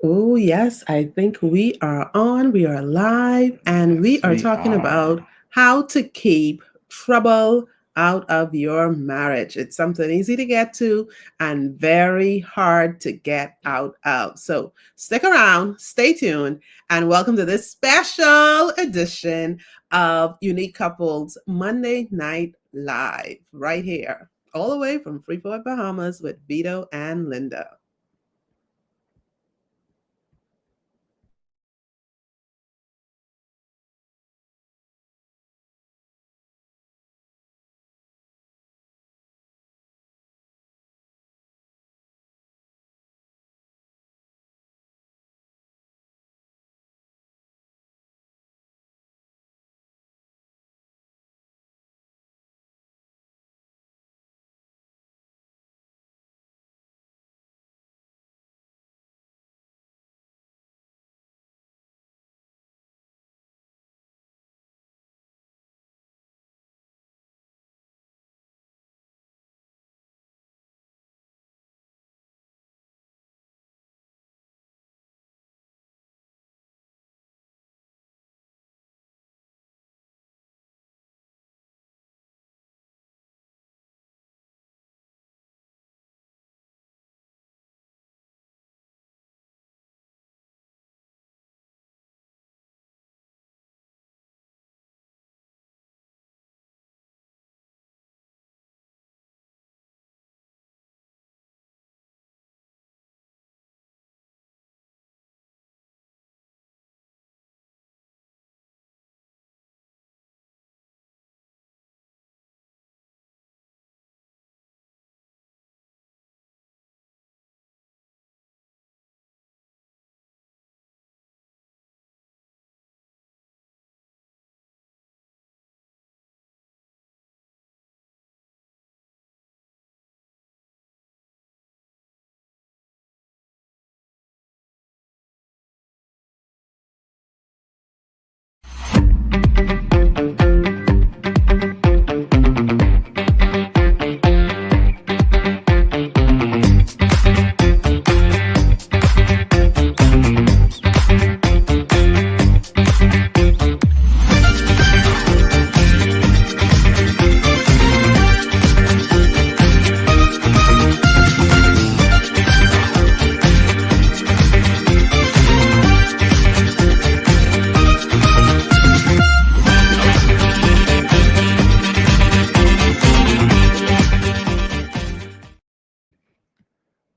Oh, yes, I think we are on. We are live, and we Yes, are we talking about are. how to keep trouble out of your marriage. It's something easy to get to and very hard to get out of. So stick around, stay tuned, and welcome to this special edition of Unique Couples Monday Night Live, right here, all the way from Freeport, Bahamas, with Vito and Linda.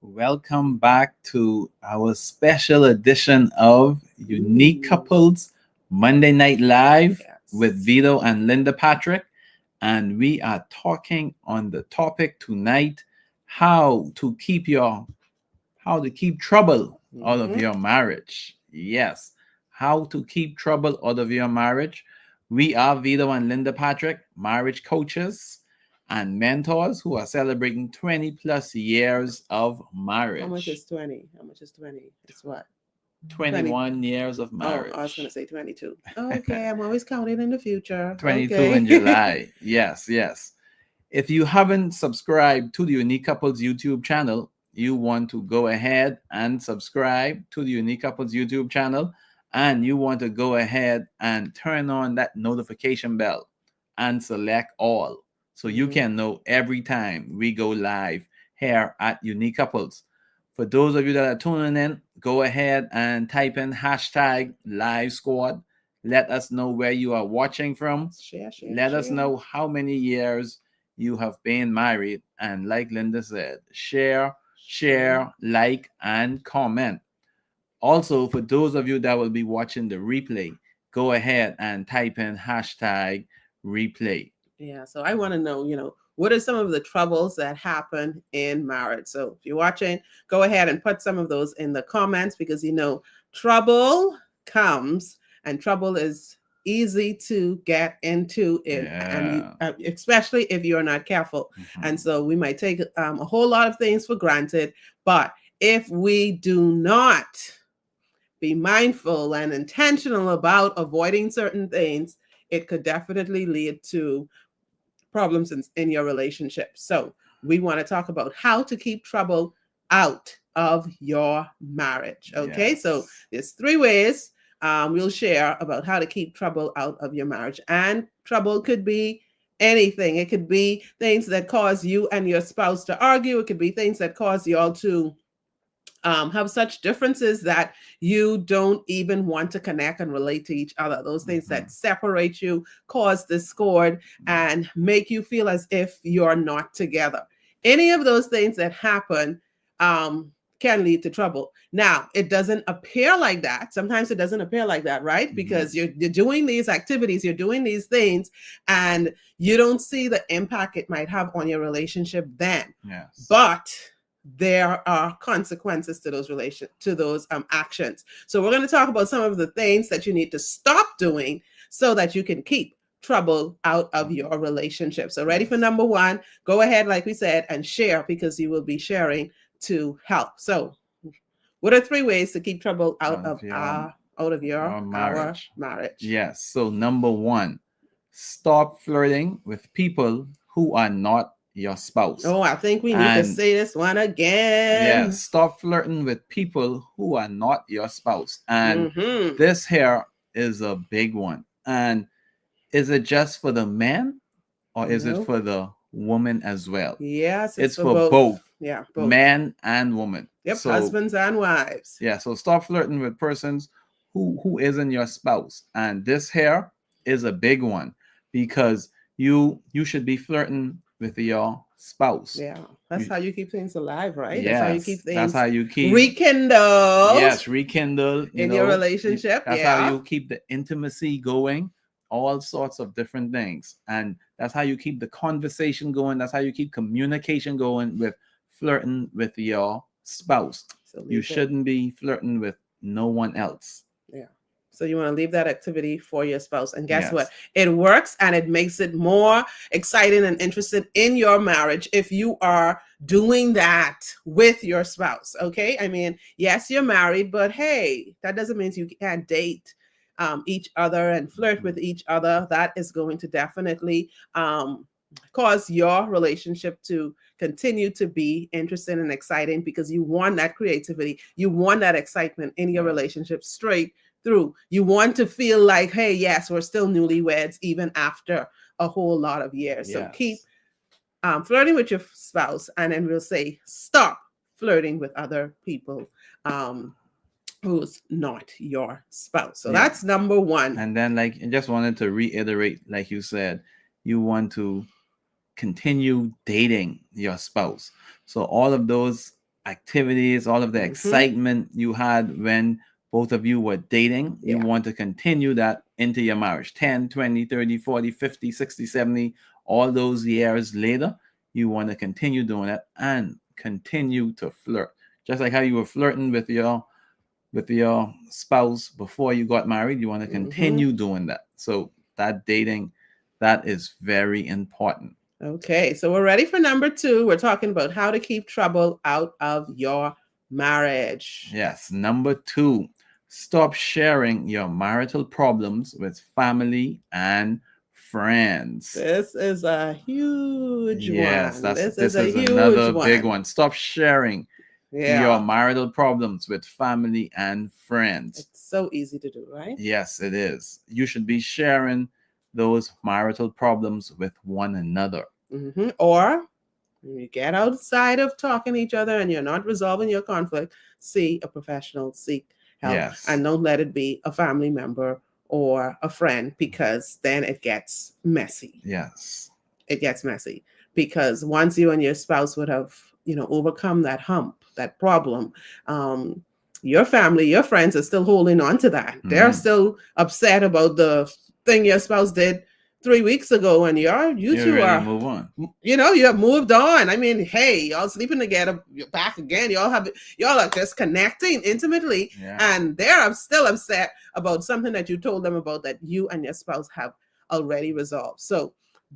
Welcome back to our special edition of Unique Ooh, Couples Monday Night Live with yes. Vito and Linda Patrick. And we are talking on the topic tonight how to keep how to keep trouble out of Mhm. your marriage. Yes, how to keep trouble out of your marriage. We are Vito and Linda Patrick, marriage coaches and mentors who are celebrating 20 plus years of How much marriage. is 20? How much is 20? It's what? 20. 21 years of Oh, I was going to marriage. say 22. Okay, I'm always counting in the future. 22 in Okay. July. Yes, yes. If you haven't subscribed to the Unique Couples YouTube channel, you want to go ahead and subscribe to the Unique Couples YouTube channel, and you want to go ahead and turn on that notification bell and select all so you Mhm. can know every time we go live here at Unique Couples. For those of you that are tuning in, go ahead and type in hashtag live squad. Let us know where you are watching from. Share, share, Let us share. know how many years you have been married. And like Linda said, share, Share. like, and comment. Also, for those of you that will be watching the replay, go ahead and type in hashtag replay. Yeah, so I want to know, what are some of the troubles that happen in marriage? So if you're watching, go ahead and put some of those in the comments because trouble comes and trouble is easy to get into it and you Yeah. especially if you're not careful. And Mhm. so we might take a whole lot of things for granted, but if we do not be mindful and intentional about avoiding certain things, it could definitely lead to problems in your relationship. So we want to talk about how to keep trouble out of your marriage. Okay, so Yes. there's three ways we'll share about how to keep trouble out of your marriage. And trouble could be anything. It could be things that cause you and your spouse to argue. It could be things that cause you all to have such differences that you don't even want to connect and relate to each other. Those things Mm-hmm. that separate you, cause discord, and make you feel as if you're not together. Any of those things that happen can lead to trouble. Now, it doesn't appear like that. Sometimes it doesn't appear like that, right? Because you're doing these activities, you're doing these things, and you don't see the impact it might have on your relationship then. Yes. But there are consequences to those actions. So we're going to talk about some of the things that you need to stop doing so that you can keep trouble out of your relationship. So ready for number one? Go ahead, like we said, and share, because you will be sharing to help. So what are three ways to keep trouble out of your our marriage. marriage? Yes. So number one, stop flirting with people who are not your spouse. Oh, I think we need to And say this one again. yes, stop flirting with people who are not your spouse. And Mm-hmm. this here is a big one. And is it just for the man, or is it No. for the woman as well? Yes, It's for for both. both, Yeah, both. man and woman. Yep, So husbands and wives. yeah, so stop flirting with persons who isn't your spouse. And this here is a big one, because you should be flirting with your spouse. Yeah, that's You- how you keep things alive, right? That's how you keep yes, that's things how you keep rekindled yes, rekindle, in your relationship. that's how Yeah. you keep the intimacy going, all sorts of different things. And that's how you keep the conversation going. That's how you keep communication going with flirting with your spouse. So You leave it. shouldn't be flirting with no one else. Yeah. So you want to leave that activity for your spouse. And guess Yes. what? It works, and it makes it more exciting and interested in your marriage if you are doing that with your spouse. Okay. I mean, yes, you're married, but hey, that doesn't mean you can't date each other and flirt with each other. That is going to definitely cause your relationship to continue to be interesting and exciting, because you want that creativity, you want that excitement in your relationship straight through. You want to feel like, hey, yes, we're still newlyweds even after a whole lot of years. So keep flirting with your spouse, and then we'll say stop flirting with other people who's not your spouse. So that's number one. And then, like, I just wanted to reiterate, like you said, you want to continue dating your spouse. So all of those activities, all of the excitement you had when both of you were dating, you want to continue that into your marriage. 10, 20, 30, 40, 50, 60, 70, all those years later, you want to continue doing it and continue to flirt. Just like how you were flirting with your spouse before you got married, you want to continue doing that. So that dating, that is very important. Okay, so we're ready for number two. We're talking about how to keep trouble out of your marriage. Yes, number two, stop sharing your marital problems with family and friends. This is a huge Yes, one. this is a is huge another one. big one. Stop sharing your marital problems with family and friends. It's so easy to do, right? Yes, it is. You should be sharing those marital problems with one another. Or when you get outside of talking to each other and you're not resolving your conflict, see a professional, seek help, and don't let it be a family member or a friend, because then it gets messy. Yes. It gets messy, because once you and your spouse would have, overcome that hump, that problem, your family, your friends are still holding on to that. They're still upset about the thing your spouse did 3 weeks ago, and you two are move on. You have moved on. I mean, hey, y'all sleeping together, you're back again. Y'all are just connecting intimately, and they're still upset about something that you told them about that you and your spouse have already resolved. So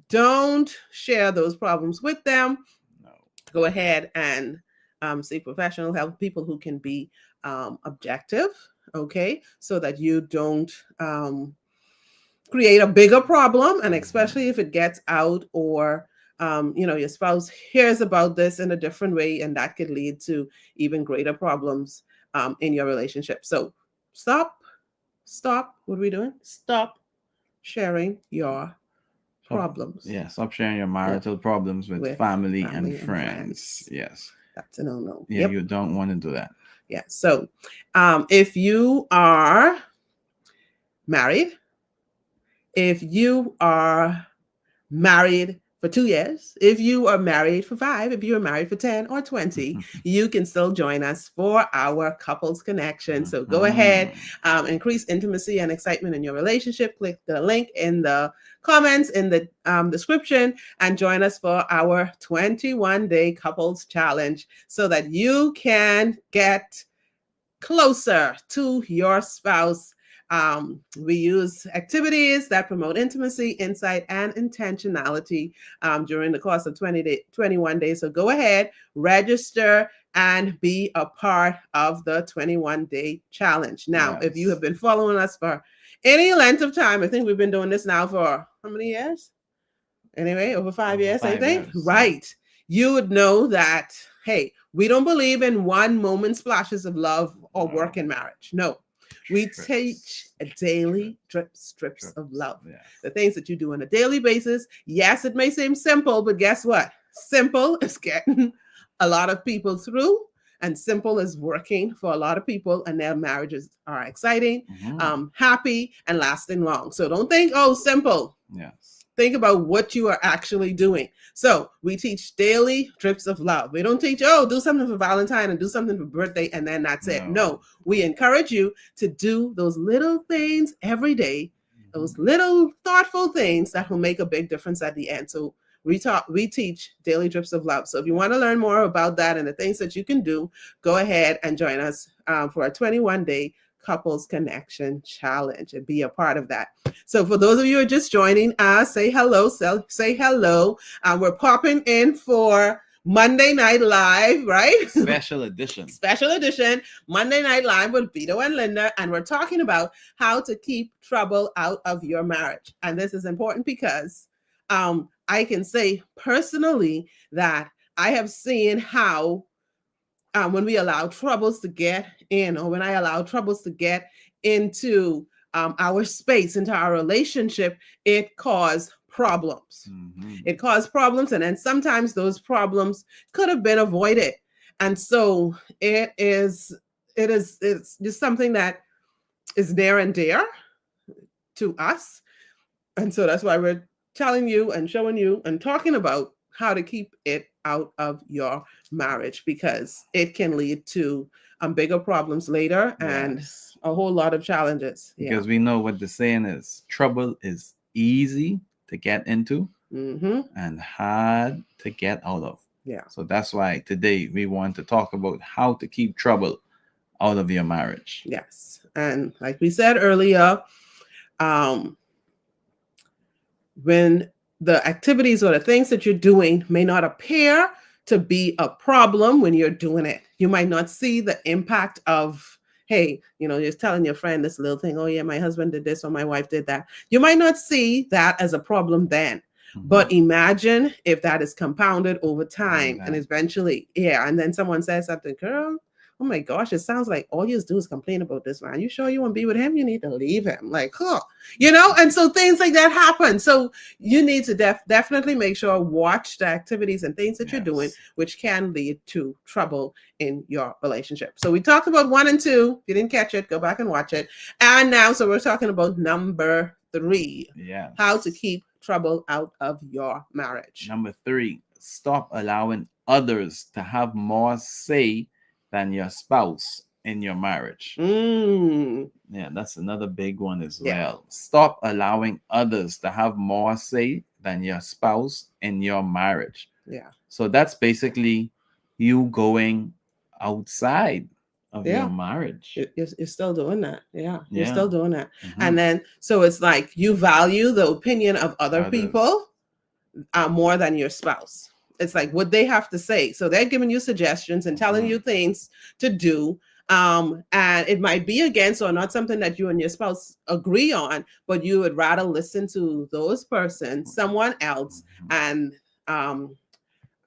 don't share those problems with them. No. Go ahead and seek professional help, people who can be objective, okay, so that you don't create a bigger problem, and especially if it gets out or your spouse hears about this in a different way, and that could lead to even greater problems in your relationship. So stop. What are we doing? Stop sharing your Stop, problems. yeah, stop sharing your Yep. marital problems with With family and family and friends. friends. Yes. That's a no-no. Yeah, Yep. you don't want to do that. Yeah. So if you are married, if you are married for 2 years, if you are married for 5, if you are married for 10 or 20, you can still join us for our couples connection. So go ahead, Mhm. increase intimacy and excitement in your relationship. Click the link in the comments in the description and join us for our 21-day couples challenge so that you can get closer to your spouse. We use activities that promote intimacy, insight, and intentionality during the course of 21 days. So go ahead, register, and be a part of the 21-day challenge. Now, if you Yes. have been following us for any length of time, I think we've been doing this now for how many years? Anyway, over 5 years, I Five think. years. Yeah. Right. You would know that, hey, we don't believe in one moment splashes of love or work No. in marriage. No. We teach Trips. a daily strips of Trips. love. Yes. The things that you do on a daily basis. Yes, it may seem simple, but guess what? Simple is getting a lot of people through, and simple is working for a lot of people, and their marriages are exciting, Mhm. happy, and lasting long. So don't think, oh, simple. Yes. Think about what you are actually doing. So we teach daily drips of love. We don't teach, oh, do something for Valentine and do something for birthday and then that's it. No. No, we encourage you to do those little things every day, those Mhm. little thoughtful things that will make a big difference at the end. So we teach daily drips of love. So if you want to learn more about that and the things that you can do, go ahead and join us for a 21-day couples connection challenge and be a part of that. So for those of you who are just joining us, say hello. Say hello. We're popping in for Monday Night Live, right? Special edition. Special edition Monday Night Live with Vito and Linda, and we're talking about how to keep trouble out of your marriage. And this is important because I can say personally that I have seen how when we allow troubles to get in, or when I allow troubles to get into our space, into our relationship, it caused problems. Mhm. It caused problems, and then sometimes those problems could have been avoided. And so it's just something that is near and dear to us. And so that's why we're telling you and showing you and talking about how to keep it out of your marriage, because it can lead to bigger problems later and Yes. a whole lot of challenges. Yeah. Because we know what the saying is: trouble is easy to get into Mm-hmm. and hard to get out of. Yeah. So that's why today we want to talk about how to keep trouble out of your marriage. Yes. And like we said earlier, um, when the activities or the things that you're doing may not appear to be a problem when you're doing it. You might not see the impact of, hey, you're telling your friend this little thing, oh, yeah, my husband did this or my wife did that. You might not see that as a problem then. But Mhm. imagine if that is compounded over Over time and time. eventually, yeah, and then someone says something, girl, oh my gosh, it sounds like all you do is complain about this man. You sure you want to be with him? You need to leave him. Like, huh, and so things like that happen. So you need to definitely make sure, watch the activities and things that you're doing, Yes. which can lead to trouble in your relationship. So we talked about 1 and 2. If you didn't catch it, go back and watch it. And now, so we're talking about number 3, how to Yes. keep trouble out of your marriage. Number 3, stop allowing others to have more say than your spouse in your marriage. Mm, Yeah, that's another big one as yeah, well. Stop allowing others to have more say than your spouse in your marriage. yeah, So that's basically you going outside of your yeah. marriage. You're still doing that. Yeah, you're Yeah. still doing that. Hmm. And then, so it's like you value the opinion of other Others. people more than your spouse. It's like what they have to say. So they're giving you suggestions and telling Hmm. you things to do. And it might be against or not something that you and your spouse agree on, but you would rather listen to those persons, someone else, Hmm. and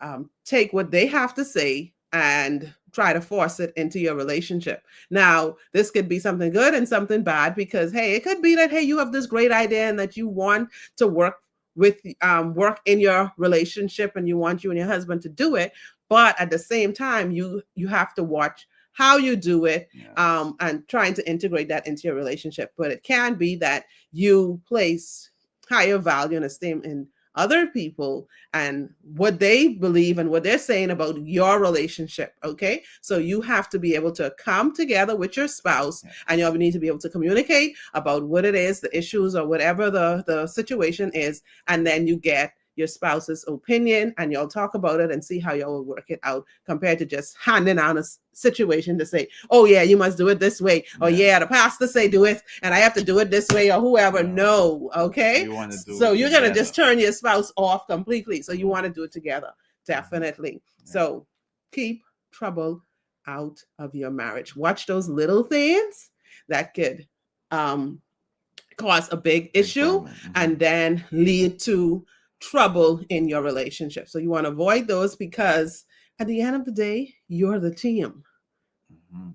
um, take what they have to say and try to force it into your relationship. Now, this could be something good and something bad because, hey, it could be that, hey, you have this great idea and that you want to work in your relationship and you want you and your husband to do it. But at the same time, you have to watch how you do it, Yes. and trying to integrate that into your relationship. But it can be that you place higher value and esteem in other people and what they believe and what they're saying about your relationship. Okay. So you have to be able to come together with your spouse and you Yes. need to be able to communicate about what it is, the issues or whatever the situation is. And then you get your spouse's opinion and you'll talk about it and see how y'all will work it out compared to just handing out a situation to say, oh yeah, you must do it this way, or Yeah. yeah, the pastor say do it and I have to do it this way, or whoever. No. No. Okay. You want to do So it you're gonna together. just turn your spouse off completely. So you Mhm. want to do it together. Definitely. Yeah. So keep trouble out of your marriage. Watch those little things that could um cause a big Big issue problem. and then lead to trouble in your relationship. So you want to avoid those because at the end of the day, you're the team. Mhm.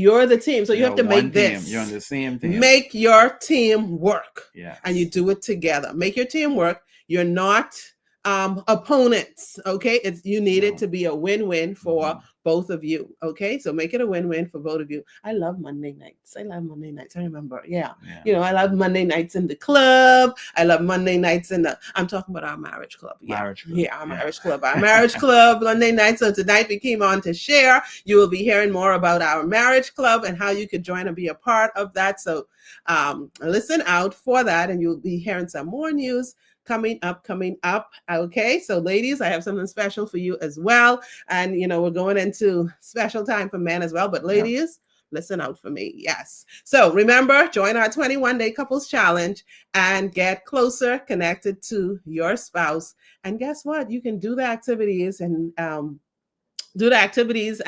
You're the team. So you You're have to one make team. You're on this the same team. make your team work and you Yes. do it together. Make your team work. You're not opponents. Okay. You need it No. to be a win-win for Mhm. both of you. Okay. So make it a win-win for both of you. I love Monday nights. I love Monday nights. I remember. Yeah. Yeah. I love Monday nights in the club. I love Monday nights I'm talking about our marriage club. Yeah. Marriage club. Yeah, our Yeah. marriage club. Our marriage club Monday night. So tonight we came on to share. You will be hearing more about our marriage club and how you could join and be a part of that. So listen out for that, and you'll be hearing some more news coming up. Okay, so ladies, I have something special for you as well. And we're going into special time for men as well. But Yep. ladies, listen out for me. Yes. So remember, join our 21-day couples challenge and get closer connected to your spouse. And guess what? You can do the activities and do the activities.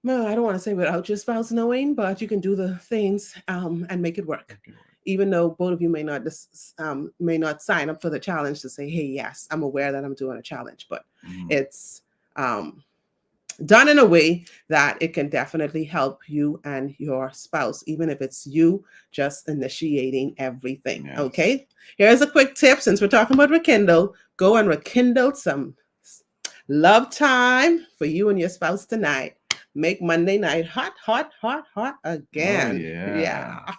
No, I don't want to say without your spouse knowing, but you can do the things and make it work. Okay. Even though both of you may not sign up for the challenge to say, "Hey, yes, I'm aware that I'm doing a challenge," but Mhm. it's done in a way that it can definitely help you and your spouse, even if it's you just initiating everything. Yes. Okay. Here's a quick tip since we're talking about rekindle. Go and rekindle some love time for you and your spouse tonight. Make Monday night hot, hot, hot, hot Oh again. yeah. Yeah.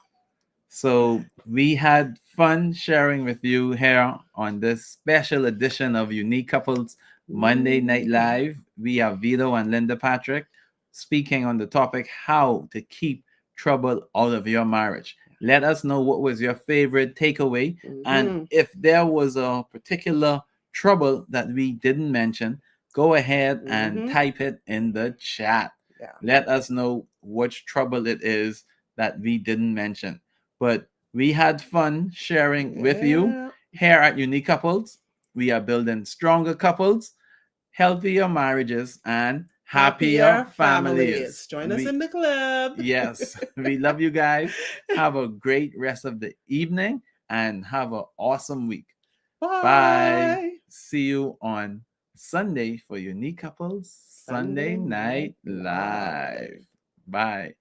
So we had fun sharing with you here on this special edition of Unique Couples Monday Night Ooh. Live. We have Vito and Linda Patrick speaking on the topic how to keep trouble out of your marriage. Let us know what was your favorite takeaway, and Mm-hmm. if there was a particular trouble that we didn't mention, go ahead and Mm-hmm. type it in the chat. Yeah. Let us know which trouble it is that we didn't mention. But we had fun sharing with you Yeah. here at Unique Couples. We are building stronger couples, healthier marriages, and happier Happier families. families. Join us We in the club. Yes, we love you guys. Have a great rest of the evening and have an awesome week. Bye. Bye. See you on Sunday for Unique Couples Sunday Sunday Night Night Live. Live. Bye.